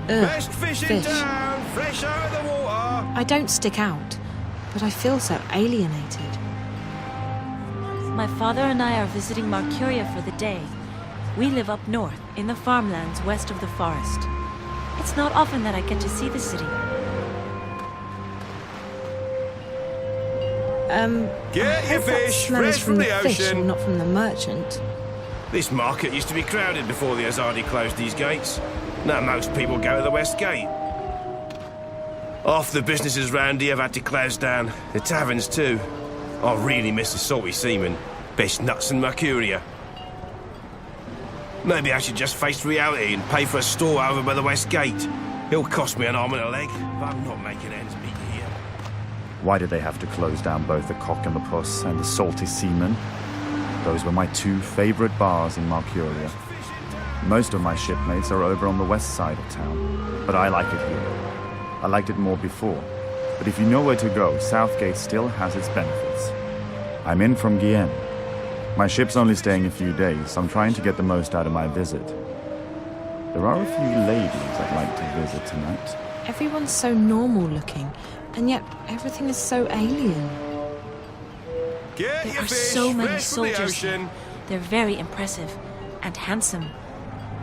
Ugh, Best fish in town, fresh out of the water. I don't stick out, but I feel so alienated. My father and I are visiting Mercuria for the day. We live up north, in the farmlands west of the forest. It's not often that I get to see the city. Get your That fish, smell is fresh from the fish ocean. and not from the merchant. This market used to be crowded before the Azadi closed these gates. Now most people go to the west gate. Half the businesses round here have had to close down. The taverns too. I really miss the salty seamen. Best nuts in Mercuria. Maybe I should just face reality and pay for a store over by the west gate. It'll cost me an arm and a leg, but I'm not making ends meet here. Why did they have to close down both the Cock and the Puss and the Salty Seaman? Those were my two favorite bars in Mercuria. Most of my shipmates are over on the west side of town, but I like it here. I liked it more before, but if you know where to go, Southgate still has its benefits. I'm in from Guyenne. My ship's only staying a few days, so I'm trying to get the most out of my visit. There are a few ladies I'd like to visit tonight. Everyone's so normal looking, and yet everything is so alien. Get There your are fish, so many fresh from the soldiers ocean. here. They're very impressive and handsome.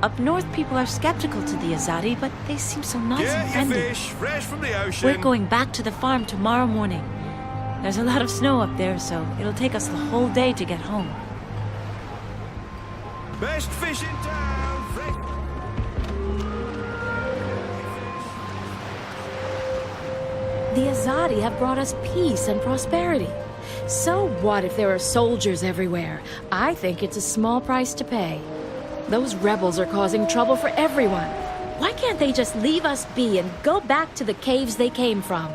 Up north, people are skeptical to the Azadi, but they seem so nice and Get your friendly. fish, fresh from the ocean. We're going back to the farm tomorrow morning. There's a lot of snow up there, so it'll take us the whole day to get home. Best fish in town, fresh. The Azadi have brought us peace and prosperity. So what if there are soldiers everywhere? I think it's a small price to pay. Those rebels are causing trouble for everyone. Why can't they just leave us be and go back to the caves they came from?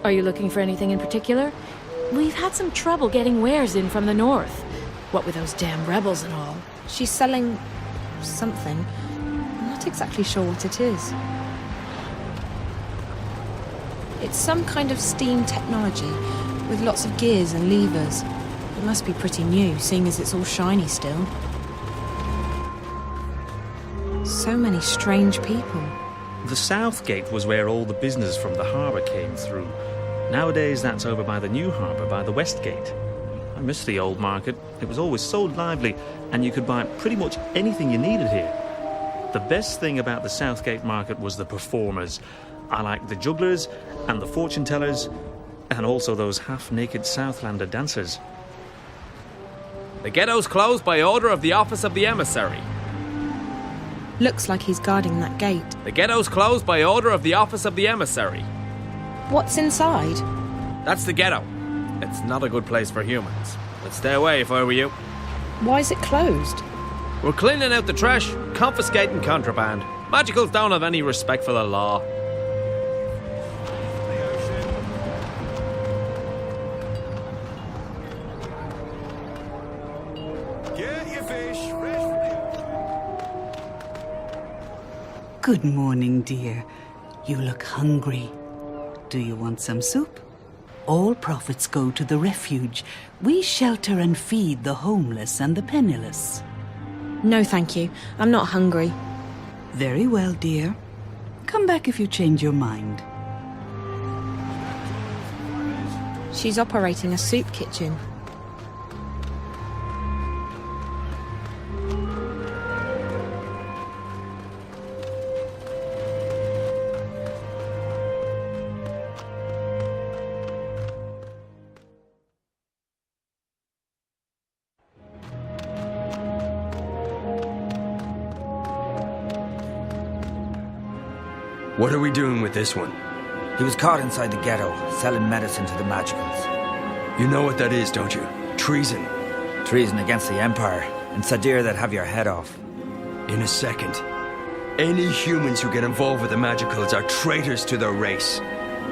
Are you looking for anything in particular? We've had some trouble getting wares in from the north. What with those damn rebels and all. She's selling something. I'm not exactly sure what it is. It's some kind of steam technology with lots of gears and levers. It must be pretty new, seeing as it's all shiny still. So many strange people. The South Gate was where all the business from the harbour came through. Nowadays that's over by the new harbour, by the West Gate. I miss the old market. It was always so lively, and you could buy pretty much anything you needed here. The best thing about the Southgate market was the performers. I liked the jugglers and the fortune tellers, and also those half-naked Southlander dancers. The ghetto's closed by order of the Office of the Emissary. Looks like he's guarding that gate. The ghetto's closed by order of the Office of the Emissary. What's inside? That's the ghetto. It's not a good place for humans. I'd stay away if I were you. Why is it closed? We're cleaning out the trash, confiscating contraband. Magicals don't have any respect for the law. Get your fish, fresh from the ocean. Good morning, dear. You look hungry. Do you want some soup? All profits go to the refuge. We shelter and feed the homeless and the penniless. No, thank you. I'm not hungry. Very well, dear. Come back if you change your mind. She's operating a soup kitchen. What are we doing with this one? He was caught inside the ghetto, selling medicine to the magicals. You know what that is, don't you? Treason. Treason against the Empire. And Sadir, that'd have your head off. In a second. Any humans who get involved with the magicals are traitors to their race.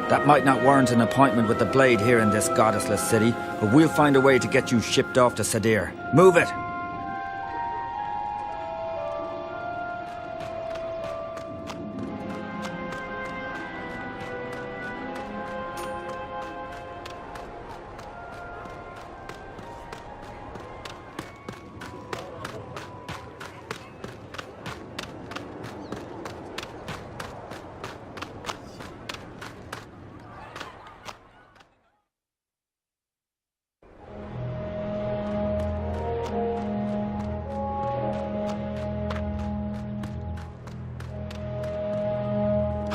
That might not warrant an appointment with the Blade here in this goddessless city, but we'll find a way to get you shipped off to Sadir. Move it!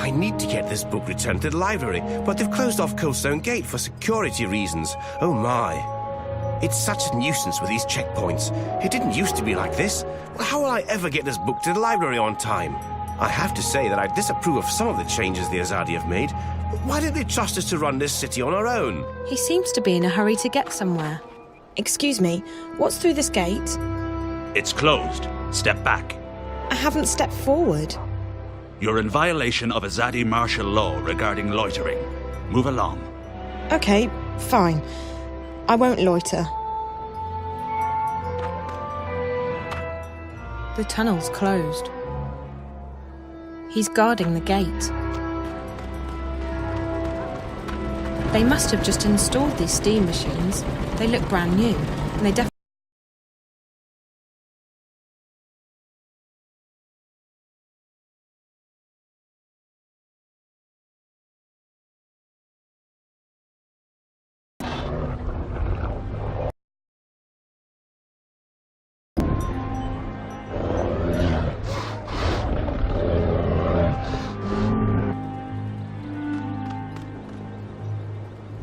I need to get this book returned to the library, but they've closed off Coldstone Gate for security reasons. Oh my. It's such a nuisance with these checkpoints. It didn't used to be like this. Well, how will I ever get this book to the library on time? I have to say that I disapprove of some of the changes the Azadi have made. Why don't they trust us to run this city on our own? He seems to be in a hurry to get somewhere. Excuse me, what's through this gate? It's closed. Step back. I haven't stepped forward. You're in violation of Azadi martial law regarding loitering. Move along. Okay, fine. I won't loiter. The tunnel's closed. He's guarding the gate. They must have just installed these steam machines. They look brand new, and they definitely...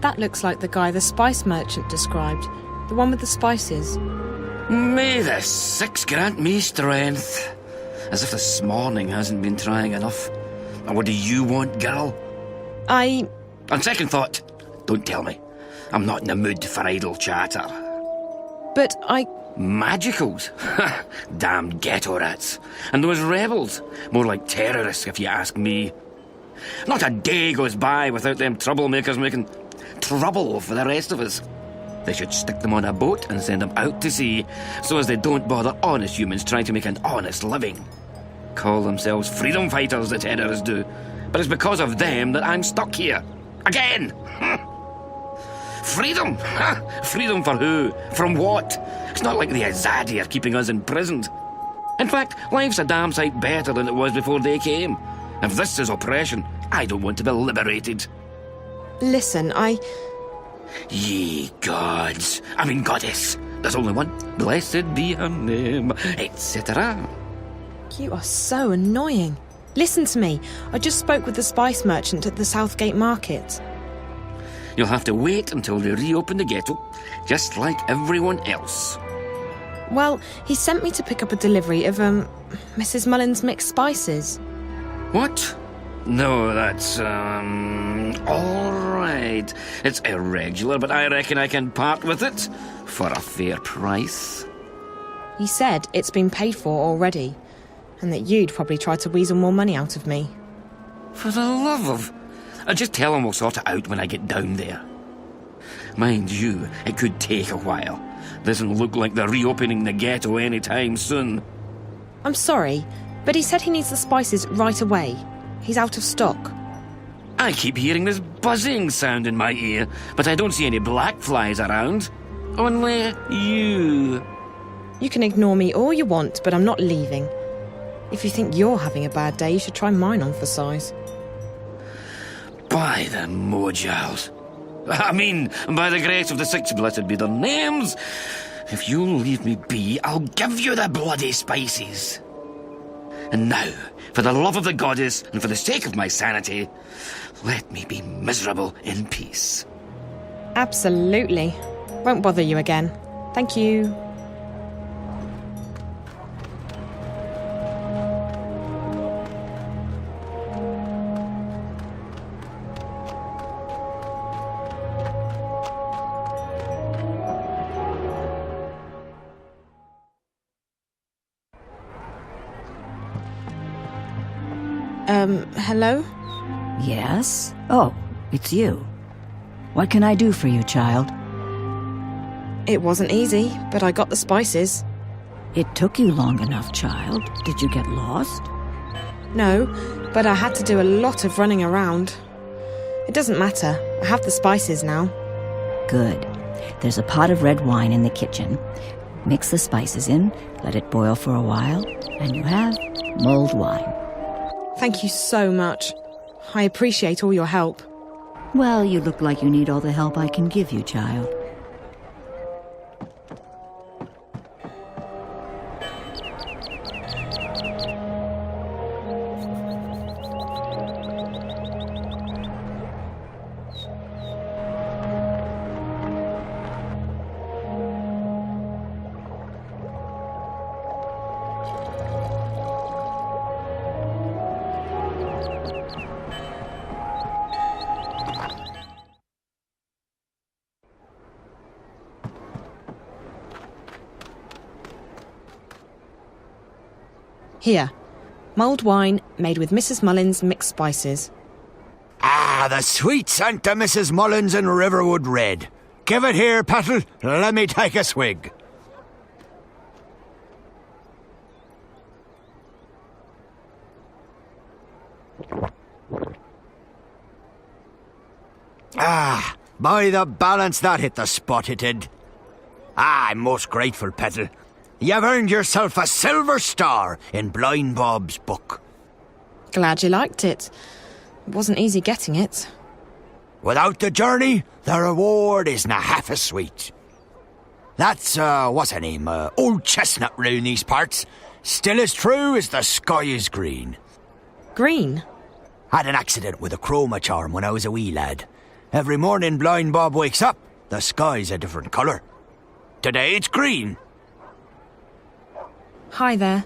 That looks like the guy the spice merchant described. The one with the spices. May the six grant me strength. As if this morning hasn't been trying enough. And what do you want, girl? On second thought, don't tell me. I'm not in the mood for idle chatter. But Magicals? Damn ghetto rats. And those rebels? More like terrorists, if you ask me. Not a day goes by without them troublemakers making trouble for the rest of us. They should stick them on a boat and send them out to sea, so as they don't bother honest humans trying to make an honest living. Call themselves freedom fighters, the terrorists do. But it's because of them that I'm stuck here. Again! Freedom? Freedom for who? From what? It's not like the Azadi are keeping us imprisoned. In fact, life's a damn sight better than it was before they came. If this is oppression, I don't want to be liberated. Listen, Ye gods, I mean goddess. There's only one. Blessed be her name, etc. You are so annoying. Listen to me. I just spoke with the spice merchant at the Southgate Market. You'll have to wait until they reopen the ghetto, just like everyone else. Well, he sent me to pick up a delivery of, Mrs. Mullen's mixed spices. What? No, that's, all right. It's irregular, but I reckon I can part with it for a fair price. He said it's been paid for already, and that you'd probably try to weasel more money out of me. For the love of... I'll just tell him we'll sort it out when I get down there. Mind you, it could take a while. Doesn't look like they're reopening the ghetto anytime soon. I'm sorry, but he said he needs the spices right away. He's out of stock. I keep hearing this buzzing sound in my ear, but I don't see any black flies around. Only you. You can ignore me all you want, but I'm not leaving. If you think you're having a bad day, you should try mine on for size. By the Mojals. I mean, by the grace of the six blessed be their names. If you'll leave me be, I'll give you the bloody spices. And now, for the love of the goddess and for the sake of my sanity, let me be miserable in peace. Absolutely. Won't bother you again. Thank you. Hello? Yes? Oh, it's you. What can I do for you, child? It wasn't easy, but I got the spices. It took you long enough, child. Did you get lost? No, but I had to do a lot of running around. It doesn't matter. I have the spices now. Good. There's a pot of red wine in the kitchen. Mix the spices in, let it boil for a while, and you have mulled wine. Thank you so much. I appreciate all your help. Well, you look like you need all the help I can give you, child. Here. Mulled wine made with Mrs. Mullins' mixed spices. Ah, the sweet scent of Mrs. Mullins and Riverwood Red. Give it here, Petal. Let me take a swig. Ah, by the balance, that hit the spot, it did. Ah, I'm most grateful, Petal. You've earned yourself a silver star in Blind Bob's book. Glad you liked it. It wasn't easy getting it. Without the journey, the reward isn't half as sweet. That's, what's her name, Old Chestnut round these parts. Still as true as the sky is green. Green? Had an accident with a chroma charm when I was a wee lad. Every morning Blind Bob wakes up, the sky's a different colour. Today it's green. Hi there.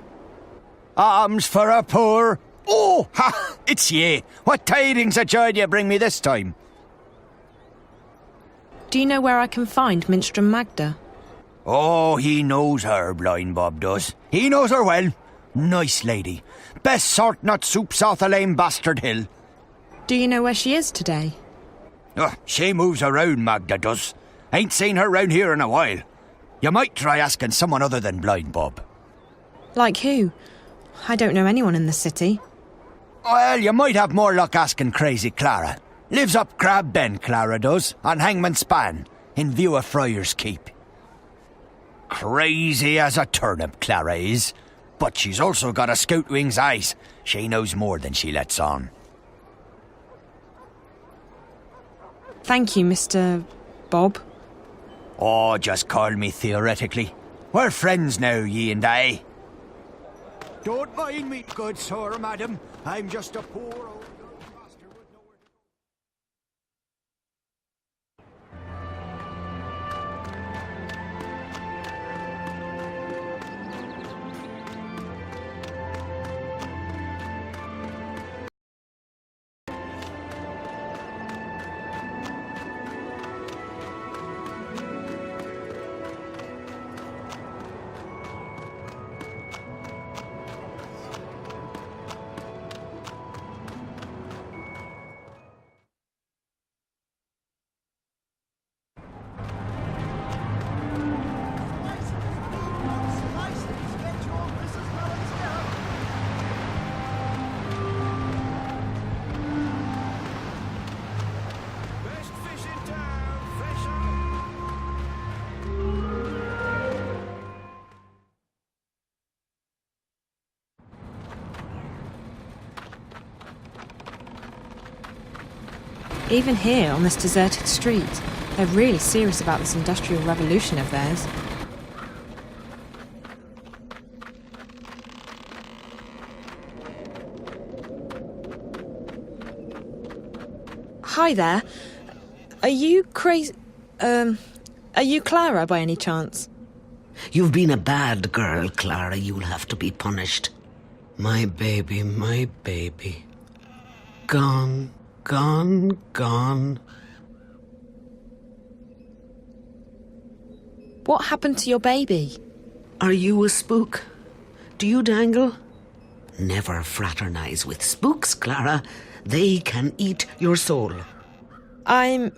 Alms for a poor... Oh, ha! It's ye. What tidings of joy do you bring me this time? Do you know where I can find Minstrom Magda? Oh, he knows her, Blind Bob does. He knows her well. Nice lady. Best sort nut soup south of Lame Bastard Hill. Do you know where she is today? Oh, she moves around, Magda does. Ain't seen her round here in a while. You might try asking someone other than Blind Bob. Like who? I don't know anyone in the city. Well, you might have more luck asking Crazy Clara. Lives up Crab Bend, Clara does, on Hangman Span, in view of Friar's Keep. Crazy as a turnip, Clara is. But she's also got a scout wing's eyes. She knows more than she lets on. Thank you, Mr. Bob. Oh, just call me theoretically. We're friends now, ye and I. Don't mind me, good sir, madam. I'm just a poor old... Even here, on this deserted street, they're really serious about this industrial revolution of theirs. Hi there. Are you crazy... are you Clara by any chance? You've been a bad girl, Clara. You'll have to be punished. My baby, my baby. Gone. Gone, gone. What happened to your baby? Are you a spook? Do you dangle? Never fraternize with spooks, Clara. They can eat your soul. I'm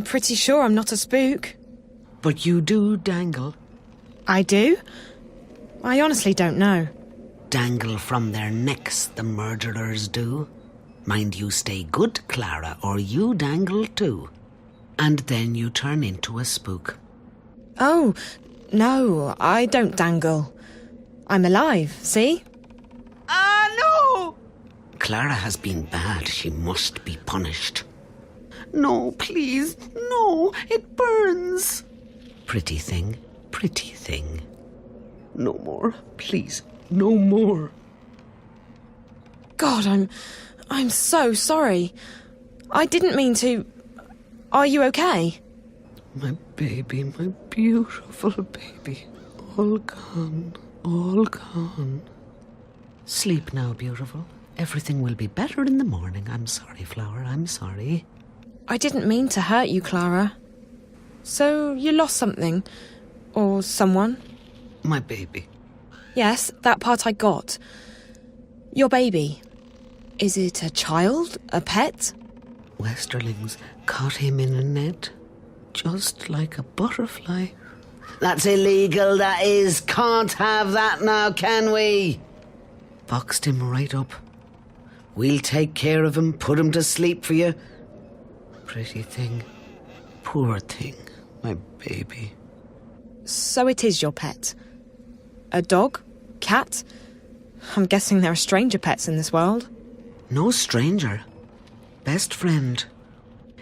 pretty sure I'm not a spook. But you do dangle. I do? I honestly don't know. Dangle from their necks, the murderers do. Mind you stay good, Clara, or you dangle too. And then you turn into a spook. Oh, no, I don't dangle. I'm alive, see? No! Clara has been bad. She must be punished. No, please, no, it burns. Pretty thing, pretty thing. No more, please, no more. God, I'm so sorry. I didn't mean to... Are you okay? My baby, my beautiful baby. All gone, all gone. Sleep now, beautiful. Everything will be better in the morning. I'm sorry, Flower, I'm sorry. I didn't mean to hurt you, Clara. So you lost something? Or someone? My baby. Yes, that part I got. Your baby. Is it a child? A pet? Westerlings caught him in a net, just like a butterfly. That's illegal, that is. Can't have that now, can we? Boxed him right up. We'll take care of him, put him to sleep for you. Pretty thing. Poor thing, my baby. So it is your pet? A dog? Cat? I'm guessing there are stranger pets in this world. No stranger. Best friend.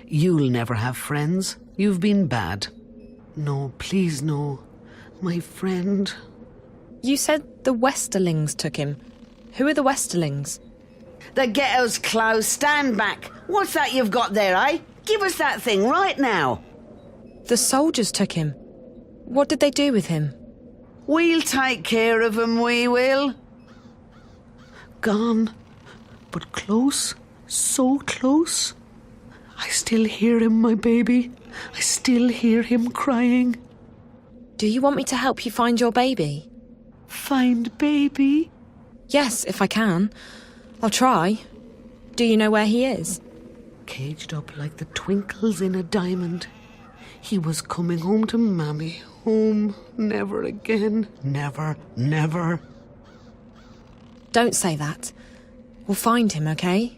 You'll never have friends. You've been bad. No, please no. My friend. You said the Westerlings took him. Who are the Westerlings? The ghetto's closed. Stand back. What's that you've got there, eh? Give us that thing right now. The soldiers took him. What did they do with him? We'll take care of him, we will. Gone. But close. So close. I still hear him, my baby. I still hear him crying. Do you want me to help you find your baby? Find baby? Yes, if I can. I'll try. Do you know where he is? Caged up like the twinkles in a diamond. He was coming home to Mammy. Home. Never again. Never, never. Don't say that. We'll find him, okay?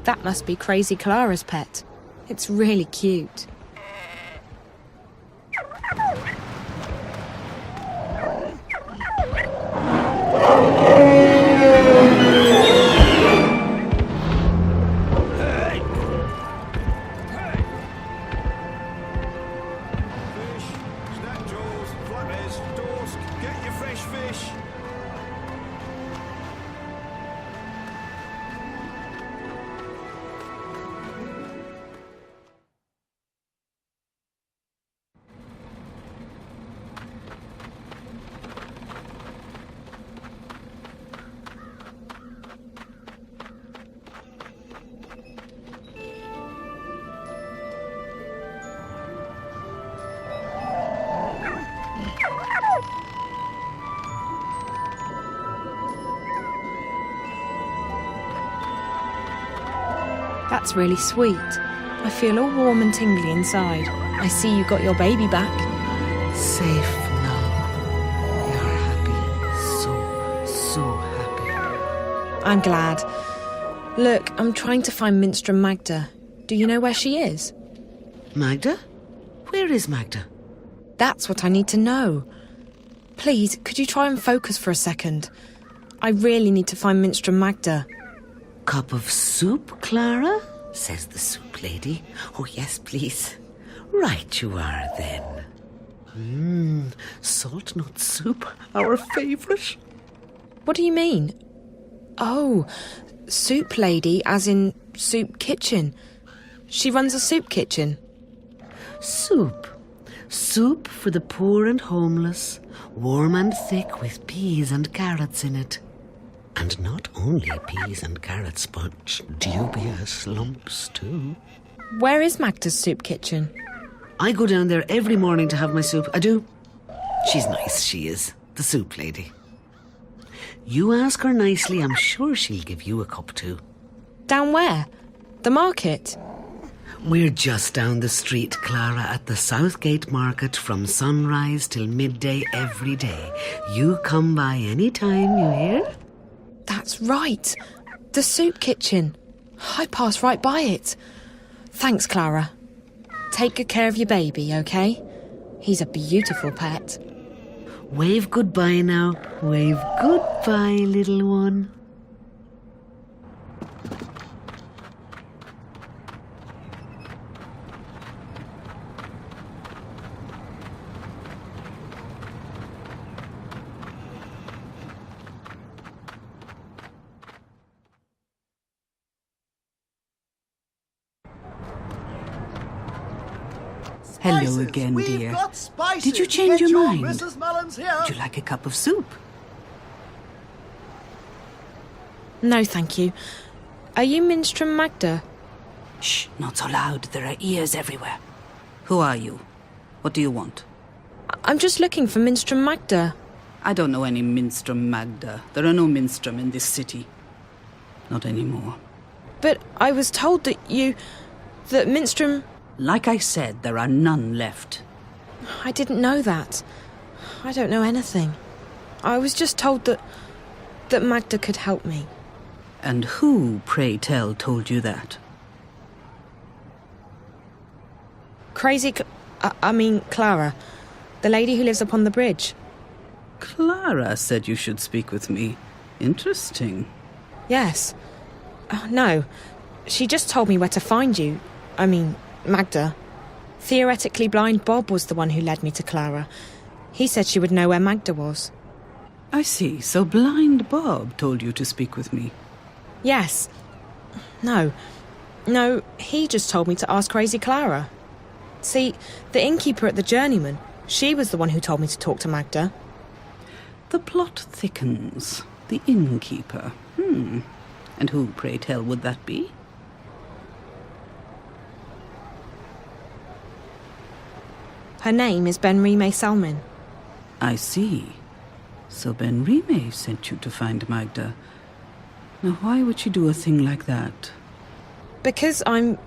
That must be Crazy Clara's pet. It's really cute. That's really sweet. I feel all warm and tingly inside. I see you got your baby back. Safe now. You're happy. So happy. I'm glad. Look, I'm trying to find Minstrel Magda. Do you know where she is? Magda? Where is Magda? That's what I need to know. Please, could you try and focus for a second? I really need to find Minstrel Magda. Cup of soup, Clara? Says the soup lady. Oh, yes, please. Right you are, then. Salt nut soup, our favourite. What do you mean? Oh, soup lady, as in soup kitchen. She runs a soup kitchen. Soup. Soup for the poor and homeless, warm and thick with peas and carrots in it. And not only peas and carrots, but dubious lumps too. Where is Magda's soup kitchen? I go down there every morning to have my soup. I do. She's nice, she is. The soup lady. You ask her nicely, I'm sure she'll give you a cup too. Down where? The market? We're just down the street, Clara, at the Southgate Market from sunrise till midday every day. You come by any time, you hear? That's right. The soup kitchen. I pass right by it. Thanks, Clara. Take good care of your baby, okay? He's a beautiful pet. Wave goodbye now. Wave goodbye, little one. Hello again, dear. Did you change your mind? Would you like a cup of soup? No, thank you. Are you Minstrom Magda? Shh, not so loud. There are ears everywhere. Who are you? What do you want? I'm just looking for Minstrom Magda. I don't know any Minstrom Magda. There are no Minstrom in this city. Not anymore. But I was told that Minstrom... Like I said, there are none left. I didn't know that. I don't know anything. I was just told that Magda could help me. And who, pray tell, told you that? Clara. The lady who lives up on the bridge. Clara said you should speak with me. Interesting. Yes. No. She just told me where to find you. Magda. Theoretically blind Bob was the one who led me to Clara. He said she would know where Magda was. I see. So blind Bob told you to speak with me. Yes. No, he just told me to ask Crazy Clara. See, the innkeeper at the Journeyman, she was the one who told me to talk to Magda. The plot thickens. The innkeeper. And who, pray tell, would that be? Her name is Benrime Salmin. I see. So Benrime sent you to find Magda. Now, why would she do a thing like that? Because I'm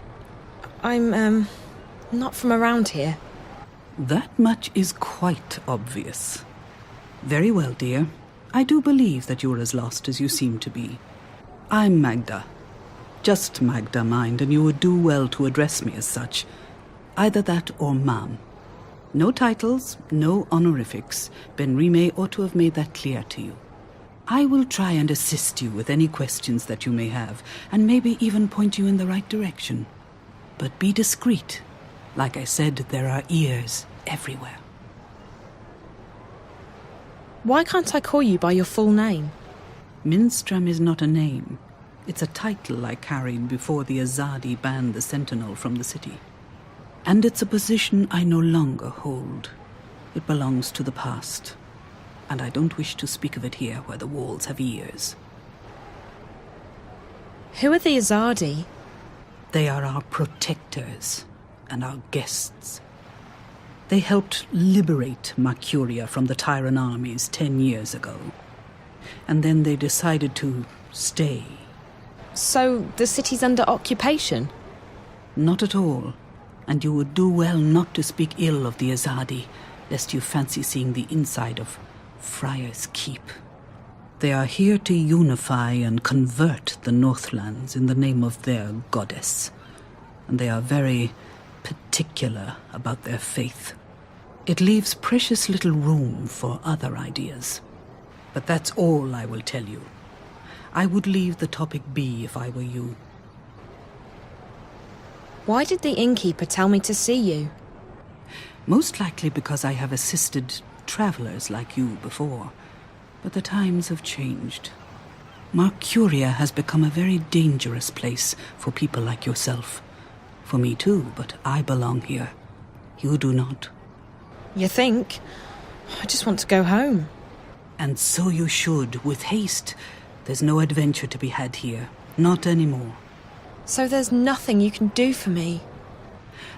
not from around here. That much is quite obvious. Very well, dear. I do believe that you're as lost as you seem to be. I'm Magda. Just Magda, mind, and you would do well to address me as such. Either that or ma'am. No titles, no honorifics. Benrime ought to have made that clear to you. I will try and assist you with any questions that you may have, and maybe even point you in the right direction. But be discreet. Like I said, there are ears everywhere. Why can't I call you by your full name? Minstrom is not a name. It's a title I carried before the Azadi banned the Sentinel from the city. And it's a position I no longer hold. It belongs to the past. And I don't wish to speak of it here where the walls have ears. Who are the Azadi? They are our protectors and our guests. They helped liberate Mercuria from the Tyran armies 10 years ago. And then they decided to stay. So the city's under occupation? Not at all. And you would do well not to speak ill of the Azadi, lest you fancy seeing the inside of Friar's Keep. They are here to unify and convert the Northlands in the name of their goddess. And they are very particular about their faith. It leaves precious little room for other ideas. But that's all I will tell you. I would leave the topic be if I were you. Why did the innkeeper tell me to see you? Most likely because I have assisted travelers like you before. But the times have changed. Mercuria has become a very dangerous place for people like yourself. For me too, but I belong here. You do not. You think? I just want to go home. And so you should, with haste. There's no adventure to be had here. Not anymore. So there's nothing you can do for me?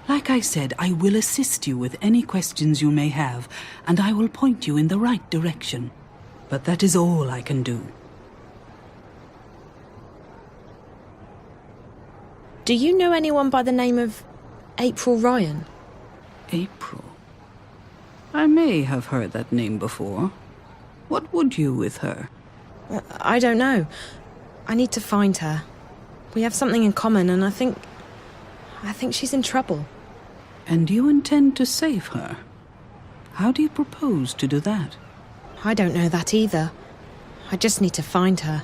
Like I said, I will assist you with any questions you may have, and I will point you in the right direction. But that is all I can do. Do you know anyone by the name of April Ryan? April? I may have heard that name before. What would you with her? I don't know. I need to find her. We have something in common, and I think she's in trouble. And you intend to save her? How do you propose to do that? I don't know that either. I just need to find her.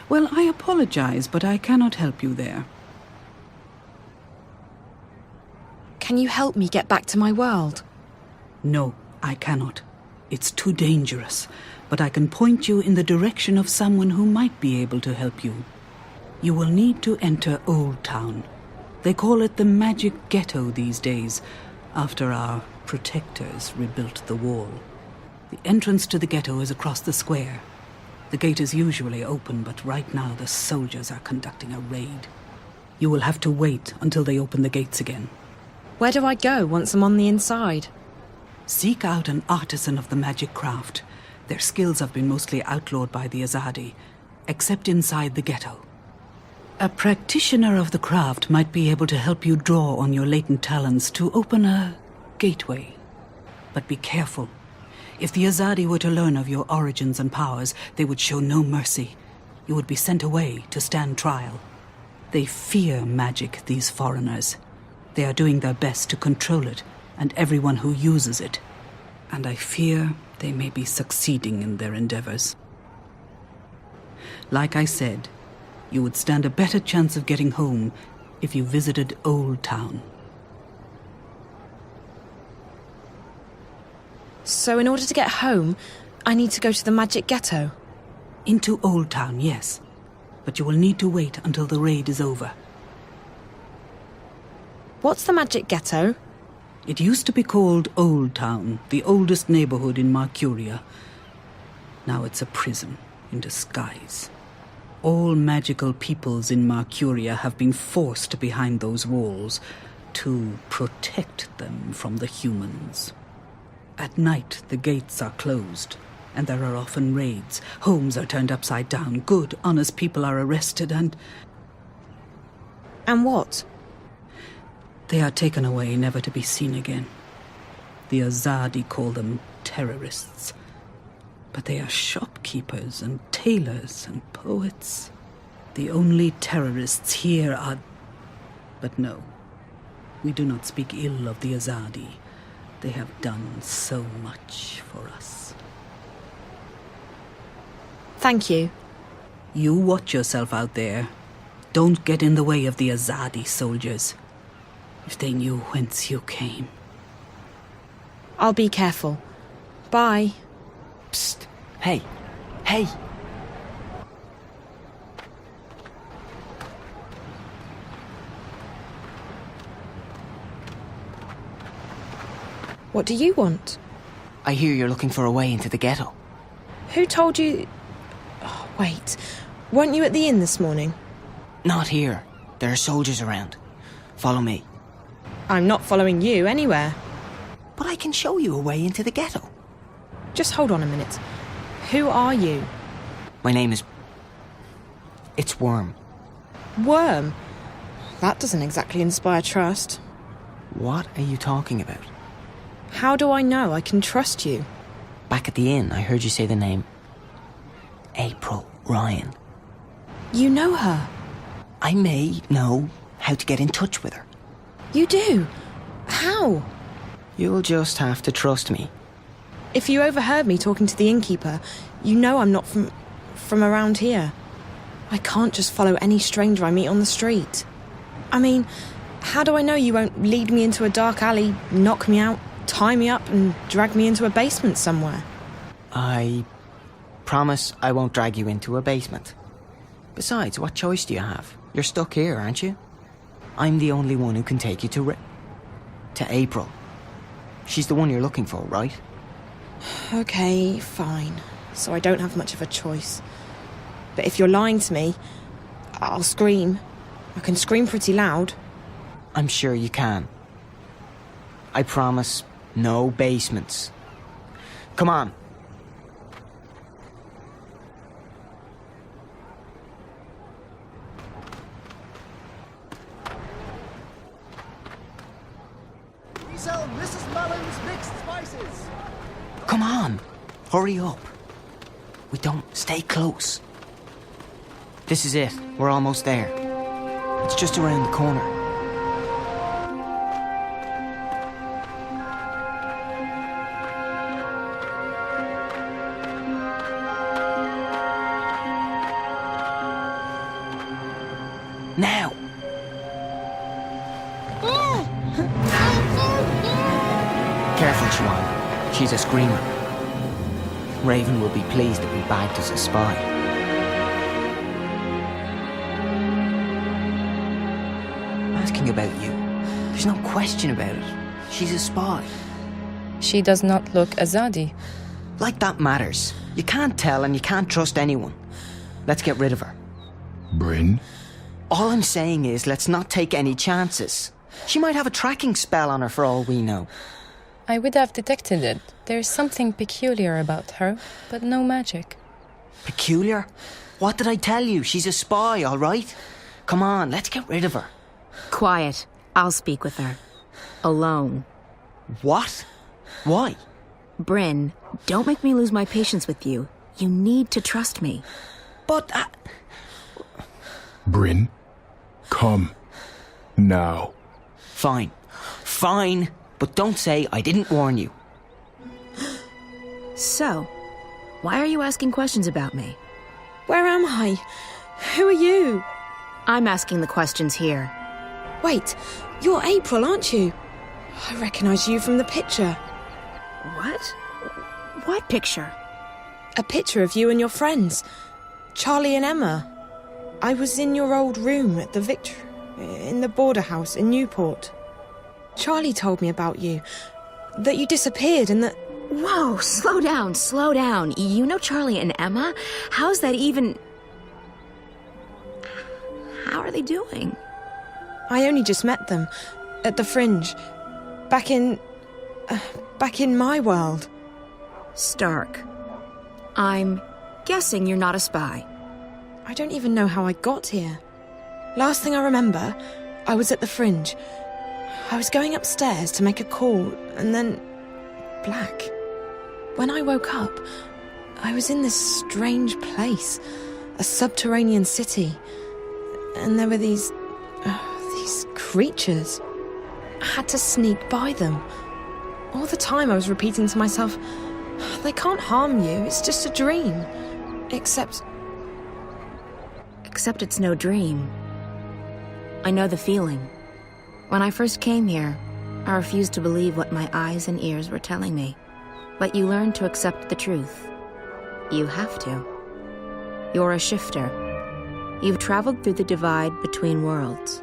Well, I apologize, but I cannot help you there. Can you help me get back to my world? No, I cannot. It's too dangerous. But I can point you in the direction of someone who might be able to help you. You will need to enter Old Town. They call it the Magic Ghetto these days, after our protectors rebuilt the wall. The entrance to the ghetto is across the square. The gate is usually open, but right now the soldiers are conducting a raid. You will have to wait until they open the gates again. Where do I go once I'm on the inside? Seek out an artisan of the magic craft. Their skills have been mostly outlawed by the Azadi, except inside the ghetto. A practitioner of the craft might be able to help you draw on your latent talents to open a gateway. But be careful. If the Azadi were to learn of your origins and powers, they would show no mercy. You would be sent away to stand trial. They fear magic, these foreigners. They are doing their best to control it, and everyone who uses it. And I fear they may be succeeding in their endeavors. Like I said, you would stand a better chance of getting home if you visited Old Town. So in order to get home, I need to go to the Magic Ghetto? Into Old Town, yes. But you will need to wait until the raid is over. What's the Magic Ghetto? It used to be called Old Town, the oldest neighborhood in Marcuria. Now it's a prison in disguise. All magical peoples in Marcuria have been forced behind those walls to protect them from the humans. At night, the gates are closed, and there are often raids. Homes are turned upside down. Good, honest people are arrested and... And what? They are taken away, never to be seen again. The Azadi call them terrorists. But they are shopkeepers and tailors and poets. The only terrorists here are... But no, we do not speak ill of the Azadi. They have done so much for us. Thank you. You watch yourself out there. Don't get in the way of the Azadi soldiers. If they knew whence you came. I'll be careful. Bye. Psst. Hey. Hey. What do you want? I hear you're looking for a way into the ghetto. Who told you... Oh, wait. Weren't you at the inn this morning? Not here. There are soldiers around. Follow me. I'm not following you anywhere. But I can show you a way into the ghetto. Just hold on a minute. Who are you? My name is... It's Worm. Worm? That doesn't exactly inspire trust. What are you talking about? How do I know I can trust you? Back at the inn, I heard you say the name... April Ryan. You know her? I may know how to get in touch with her. You do? How? You'll just have to trust me. If you overheard me talking to the innkeeper, you know I'm not from around here. I can't just follow any stranger I meet on the street. I mean, how do I know you won't lead me into a dark alley, knock me out, tie me up and drag me into a basement somewhere? I promise I won't drag you into a basement. Besides, what choice do you have? You're stuck here, aren't you? I'm the only one who can take you to April. She's the one you're looking for, right? Okay, fine. So I don't have much of a choice. But if you're lying to me, I'll scream. I can scream pretty loud. I'm sure you can. I promise, no basements. Come on. We sell Mrs. Mullen's mixed spices. Come on. Hurry up. We don't stay close. This is it. We're almost there. It's just around the corner. Now! Careful, Siobhan. She's a screamer. Raven will be pleased that we bagged as a spy. asking about you. There's no question about it. She's a spy. She does not look Azadi. Like that matters. You can't tell and you can't trust anyone. Let's get rid of her. Bryn? All I'm saying is let's not take any chances. She might have a tracking spell on her for all we know. I would have detected it. There's something peculiar about her, but no magic. Peculiar? What did I tell you? She's a spy, all right? Come on, let's get rid of her. Quiet. I'll speak with her. Alone. What? Why? Bryn, don't make me lose my patience with you. You need to trust me. But... Bryn, come. Now. Fine. Fine. But don't say I didn't warn you. So, why are you asking questions about me? Where am I? Who are you? I'm asking the questions here. Wait, you're April, aren't you? I recognise you from the picture. What? What picture? A picture of you and your friends. Charlie and Emma. I was in your old room at the in the border house in Newport. Charlie told me about you. That you disappeared and that... Whoa, slow down, slow down. You know Charlie and Emma? How's that even... How are they doing? I only just met them. At the Fringe. Back in my world. Stark. I'm guessing you're not a spy. I don't even know how I got here. Last thing I remember, I was at the Fringe. I was going upstairs to make a call, and then... black. When I woke up, I was in this strange place. A subterranean city. And there were these creatures. I had to sneak by them. All the time I was repeating to myself, they can't harm you, it's just a dream. Except it's no dream. I know the feeling. When I first came here, I refused to believe what my eyes and ears were telling me. But you learn to accept the truth. You have to. You're a shifter. You've traveled through the divide between worlds.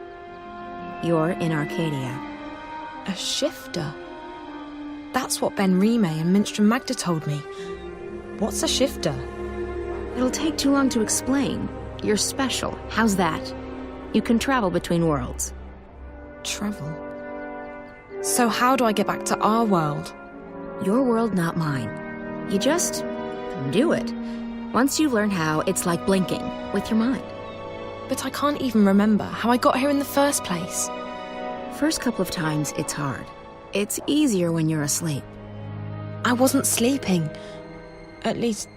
You're in Arcadia. A shifter? That's what Ben Rime and Minstrom Magda told me. What's a shifter? It'll take too long to explain. You're special. How's that? You can travel between worlds. Travel? So how do I get back to our world? Your world, not mine. You just do it. Once you learn how, it's like blinking with your mind. But I can't even remember how I got here in the first place. First couple of times, it's hard. It's easier when you're asleep. I wasn't sleeping. At least,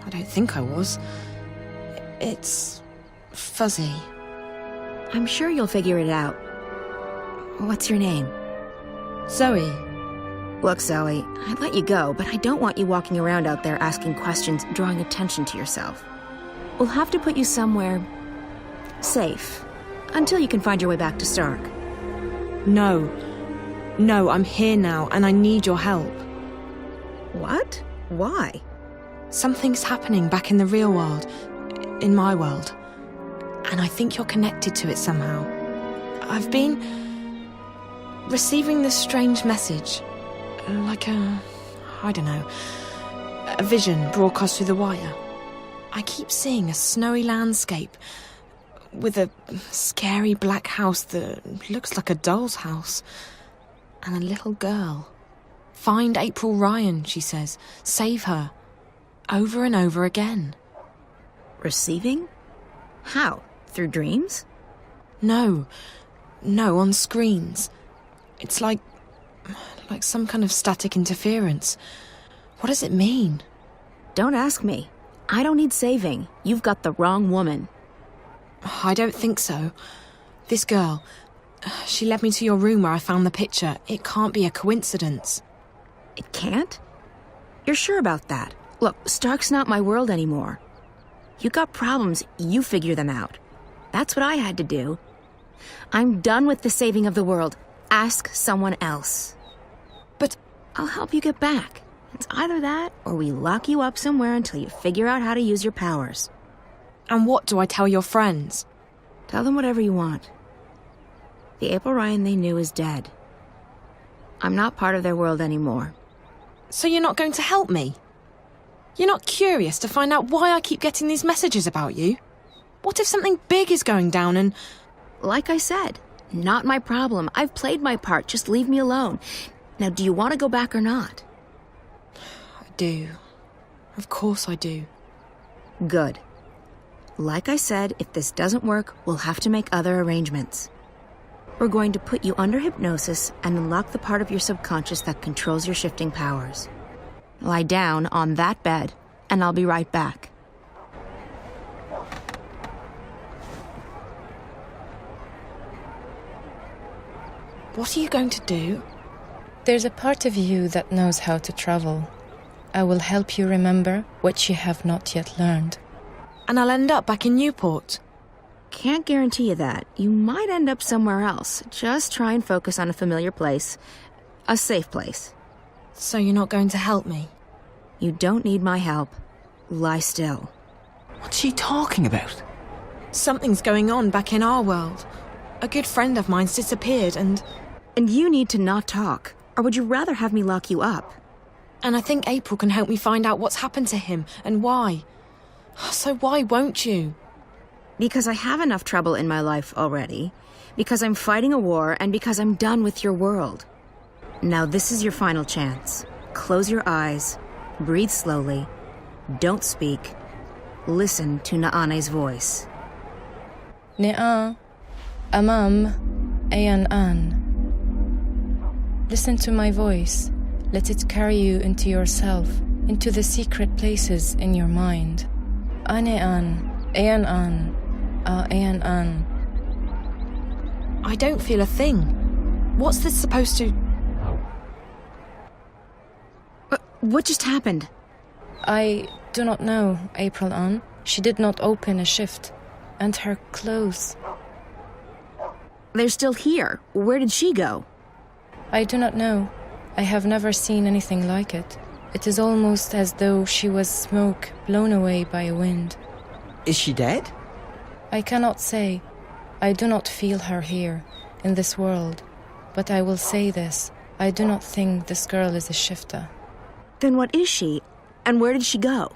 I don't think I was. It's fuzzy. I'm sure you'll figure it out. What's your name? Zoe. Look, Zoe, I'd let you go, but I don't want you walking around out there asking questions, drawing attention to yourself. We'll have to put you somewhere safe, until you can find your way back to Stark. No, I'm here now, and I need your help. What? Why? Something's happening back in the real world, in my world, and I think you're connected to it somehow. I've been receiving this strange message, like a vision broadcast through the wire. I keep seeing a snowy landscape with a scary black house that looks like a doll's house, and a little girl. Find April Ryan, she says. Save her. Over and over again. Receiving? How? Through dreams? No, on screens. It's like some kind of static interference. What does it mean? Don't ask me. I don't need saving. You've got the wrong woman. I don't think so. This girl, she led me to your room where I found the picture. It can't be a coincidence. It can't? You're sure about that? Look, Stark's not my world anymore. You got problems, you figure them out. That's what I had to do. I'm done with the saving of the world. Ask someone else. But I'll help you get back. It's either that, or we lock you up somewhere until you figure out how to use your powers. And what do I tell your friends? Tell them whatever you want. The April Ryan they knew is dead. I'm not part of their world anymore. So you're not going to help me? You're not curious to find out why I keep getting these messages about you? What if something big is going down and... Like I said, not my problem. I've played my part. Just leave me alone. Now, do you want to go back or not? I do. Of course I do. Good. Like I said, if this doesn't work, we'll have to make other arrangements. We're going to put you under hypnosis and unlock the part of your subconscious that controls your shifting powers. Lie down on that bed, and I'll be right back. What are you going to do? There's a part of you that knows how to travel. I will help you remember what you have not yet learned. And I'll end up back in Newport. Can't guarantee you that. You might end up somewhere else. Just try and focus on a familiar place. A safe place. So you're not going to help me? You don't need my help. Lie still. What's she talking about? Something's going on back in our world. A good friend of mine's disappeared and... And you need to not talk. Or would you rather have me lock you up? And I think April can help me find out what's happened to him and why. So why won't you? Because I have enough trouble in my life already. Because I'm fighting a war and because I'm done with your world. Now this is your final chance. Close your eyes. Breathe slowly. Don't speak. Listen to Naane's voice. Ne'a, Amam, Ayan An. Listen to my voice. Let it carry you into yourself, into the secret places in your mind. Ane'an, Ayan An, Ayan An. I don't feel a thing. What's this supposed to... What just happened? I do not know, April An. She did not open a shift. And her clothes. They're still here. Where did she go? I do not know. I have never seen anything like it. It is almost as though she was smoke blown away by a wind. Is she dead? I cannot say. I do not feel her here, in this world. But I will say this. I do not think this girl is a shifter. Then what is she? And where did she go?